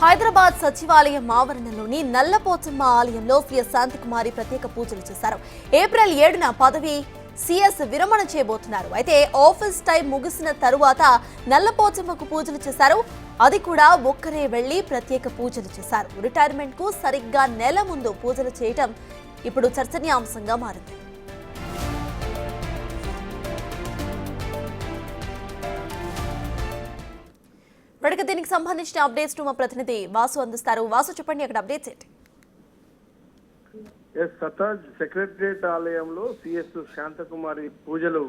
హైదరాబాద్ సచివాలయం ఆవరణలోని నల్లపోచమ్మ ఆలయంలో సీఎస్ శాంతికుమారి ప్రత్యేక పూజలు చేశారు. ఏప్రిల్ 7న పదవి సీఎస్ విరమణ చేయబోతున్నారు. అయితే ఆఫీస్ టైం ముగిసిన తరువాత నల్లపోచమ్మకు పూజలు చేశారు. అది కూడా ఒక్కరే వెళ్లి ప్రత్యేక పూజలు చేశారు. రిటైర్మెంట్ కు సరిగ్గా నెల ముందు పూజలు చేయటం ఇప్పుడు చర్చనీయాంశంగా మారింది. ఇప్పటికే దీనికి సంబంధించిన అప్డేట్స్ మా ప్రతినిధి వాసు అందిస్తారు. వాసు, చెప్పండి, అక్కడ అప్డేట్స్ ఏంటి? సతాజ్ సెక్రటరియట్ ఆలయంలో సిఎస్ శాంతకుమారి పూజలు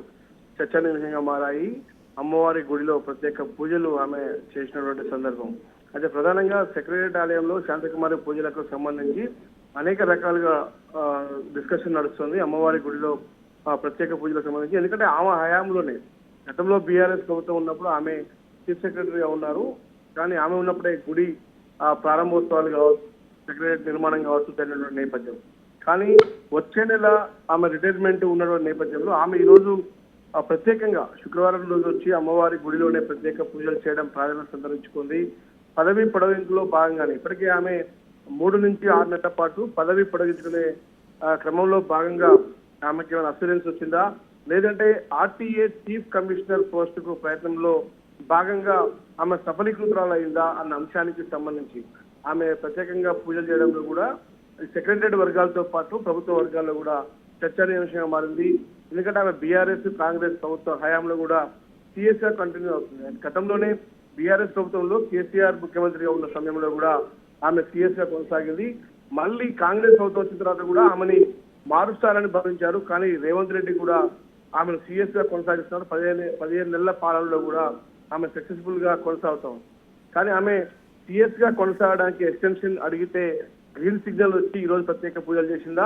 చర్చనీయాంశంగా మారాయి. అమ్మవారి గుడిలో ప్రత్యేక పూజలు ఆమె చేసినటువంటి సందర్భం. అయితే ప్రధానంగా సెక్రటరియట్ ఆలయంలో శాంతకుమారి పూజలకు సంబంధించి అనేక రకాలుగా డిస్కషన్ నడుస్తుంది. అమ్మవారి గుడిలో ప్రత్యేక పూజలకు సంబంధించి, ఎందుకంటే ఆమె హయాంలోనే గతంలో బీఆర్ఎస్ ప్రభుత్వం ఉన్నప్పుడు ఆమె చీఫ్ సెక్రటరీగా ఉన్నారు. కానీ ఆమె ఉన్నప్పుడే గుడి ప్రారంభోత్సవాలు కావచ్చు, సెక్రటరీ నిర్మాణం కావచ్చు జరిగినటువంటి నేపథ్యం. కానీ వచ్చే నెల ఆమె రిటైర్మెంట్ ఉన్నటువంటి నేపథ్యంలో ఆమె ఈరోజు ప్రత్యేకంగా శుక్రవారం రోజు వచ్చి అమ్మవారి గుడిలోనే ప్రత్యేక పూజలు చేయడం ప్రాధాన్యత సంతరించుకుంది. పదవి పొడగింపులో భాగంగానే ఇప్పటికే ఆమె 3 నుంచి 6 నెలల పాటు పదవి పొడిగించుకునే క్రమంలో భాగంగా ఆమెకి ఏమైనా అస్యూరెన్స్ వచ్చిందా, లేదంటే ఆర్టీఏ చీఫ్ కమిషనర్ పోస్టుకు ప్రయత్నంలో భాగంగా ఆమె సఫలీకృతురాలైందా అన్న అంశానికి సంబంధించి ఆమె ప్రత్యేకంగా పూజలు చేయడంలో కూడా సెక్రటరియట్ వర్గాలతో పాటు ప్రభుత్వ వర్గాల్లో కూడా చర్చనీయాంశంగా మారింది. ఎందుకంటే ఆమె బీఆర్ఎస్ కాంగ్రెస్ ప్రభుత్వ హయాంలో కూడా సిఎస్ గా కంటిన్యూ అవుతుంది. గతంలోనే బీఆర్ఎస్ ప్రభుత్వంలో కేసీఆర్ ముఖ్యమంత్రిగా ఉన్న సమయంలో కూడా ఆమె సిఎస్ గా కొనసాగింది. మళ్ళీ కాంగ్రెస్ ప్రభుత్వం వచ్చిన తర్వాత కూడా ఆమెని మారుస్తారని భావించారు. కానీ రేవంత్ రెడ్డి కూడా ఆమెను సిఎస్ గా కొనసాగిస్తున్నారు. 15 నెలల పాలనలో కూడా ఆమె సక్సెస్ఫుల్ గా కొనసాగుతాం. కానీ ఆమె సిఎస్ గా కొనసాగడానికి ఎక్స్టెన్షన్ అడిగితే గ్రీన్ సిగ్నల్ వచ్చి ఈ రోజు ప్రత్యేక పూజలు చేసిందా,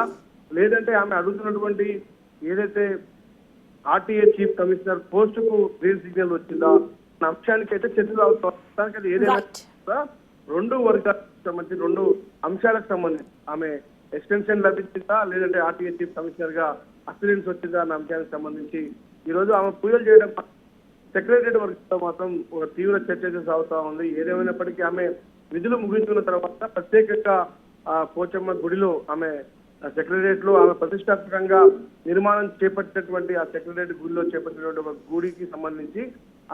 లేదంటే ఆమె అడుగుతున్నటువంటి ఏదైతే ఆర్టీఏ చీఫ్ కమిషనర్ పోస్టుకు గ్రీన్ సిగ్నల్ వచ్చిందా అన్న అంశానికి అయితే చర్చలు అవుతాం. ఏదైనా రెండు వర్గాలకు సంబంధించి 2 అంశాలకు సంబంధించి ఆమె ఎక్స్టెన్షన్ లభించిందా, లేదంటే ఆర్టీఏ చీఫ్ కమిషనర్ గా అస్యూరెన్స్ వచ్చిందా అన్న అంశానికి సంబంధించి ఈ రోజు ఆమె పూజలు చేయడం సెక్రటరియట్ వర్గంలో మాత్రం ఒక తీవ్ర చర్చ సాగుతా ఉంది. ఏదేమైనప్పటికీ ఆమె విధులు ముగించుకున్న తర్వాత ప్రత్యేకంగా పోచమ్మ గుడిలో ఆమె సెక్రటరియట్ లో ఆమె ప్రతిష్టాత్మకంగా నిర్మాణం చేపట్టినటువంటి ఆ సెక్రటరియట్ గుడిలో చేపట్టినటువంటి ఒక గుడికి సంబంధించి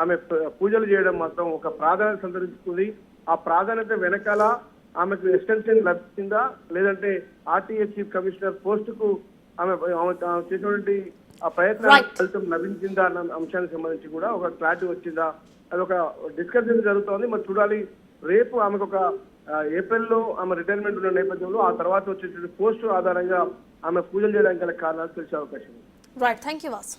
ఆమె పూజలు చేయడం మాత్రం ఒక ప్రాధాన్యత సంతరించుకుంది. ఆ ప్రాధాన్యత వెనకాల ఆమెకు ఎక్స్టెన్షన్ లభించిందా, లేదంటే ఆర్టీఏ చీఫ్ కమిషనర్ పోస్టుకు ఆమె చేసినటువంటి ఆ ప్రయత్నం ఫలితం లభించిందా అన్న అంశానికి సంబంధించి కూడా ఒక క్లారిటీ వచ్చిందా, అది ఒక డిస్కషన్ జరుగుతోంది. మరి చూడాలి. రేపు ఆమెకు ఒక ఏప్రిల్లో ఆమె రిటైర్మెంట్ ఉన్న నేపథ్యంలో ఆ తర్వాత వచ్చేటువంటి పోస్టు ఆధారంగా ఆమె పూజలు చేయడానికి గల కారణాలు తెలిసే అవకాశం ఉంది. Right, thank you Vasu.